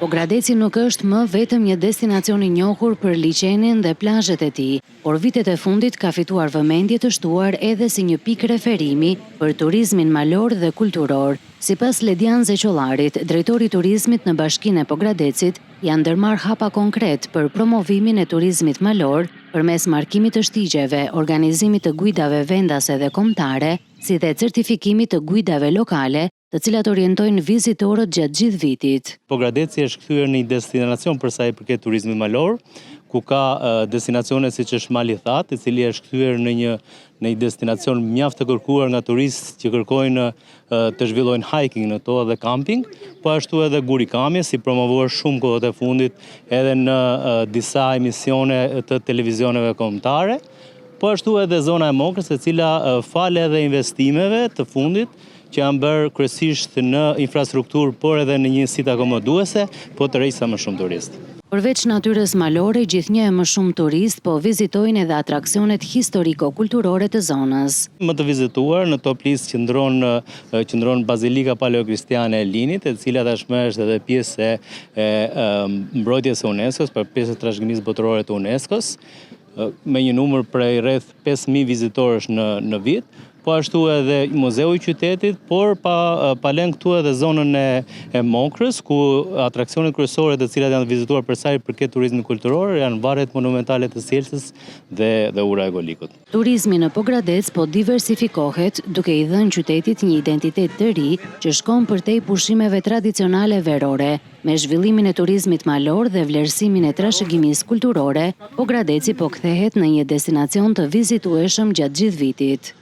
Pogradeci nuk është më vetëm një destinacion i njohur për liçenin dhe plazhet e tij, por vitet e fundit ka fituar vëmendje të shtuar edhe si një pikë referimi për turizmin malor dhe kulturor. Sipas Ledian Zeqollarit, drejtori i turizmit në Bashkinë e Pogradecit, janë ndërmarrë hapa konkret për promovimin e turizmit malor përmes markimit të shtigjeve, organizimit të guidave vendase dhe kombëtare, si dhe certifikimit të guidave lokale, të cilat orientojnë vizitorët gjatë gjithë vitit. Pogradeci është kthyer në një destinacion për sa i përket turizmit malor, ku ka destinacione siç është Mali That, i cili është kthyer në një destinacion mjaft të kërkuar nga turistë që kërkojnë të zhvillojnë hiking në to dhe camping, po ashtu edhe Gurikami, si promovuar shumë kohët e fundit edhe në disa emisione të televizioneve kombëtare, po ashtu edhe zona e Mokrës, e cila fal edhe investimeve të fundit që janë bërë kryesisht në infrastrukturë, por edhe në një sit akomoduese, po të rejsa më shumë turistë. Përveç natyrës malore, gjithnjë e më shumë turistë po vizitojnë edhe atraksionet historiko-kulturore të zonës. Më të vizituar në top list qëndron Bazilika Paleokristiane e Linit, e cila tashmë është edhe pjesë e mbrojtjes së UNESCO-s, për pjesë e trashëgimisë botërore të UNESCO-s, me një numër prej rreth 5.000 vizitorësh në vit. Po ashtu edhe Muzeu i Qytetit, por pa lënë këtu edhe zonën e Mokrës, ku atraksionet kryesore të cilat janë vizituar për sa i përket turizmit kulturor janë varret monumentale të Sjelsës dhe ura e Golikut. Turizmi në Pogradec po diversifikohet, duke i dhënë qytetit një identitet të ri që shkon përtej pushimeve tradicionale verore. Me zhvillimin e turizmit malor dhe vlerësimin e trashëgimisë kulturore, Pogradeci po kthehet në një destinacion të vizitueshëm gjatë gjithë vitit.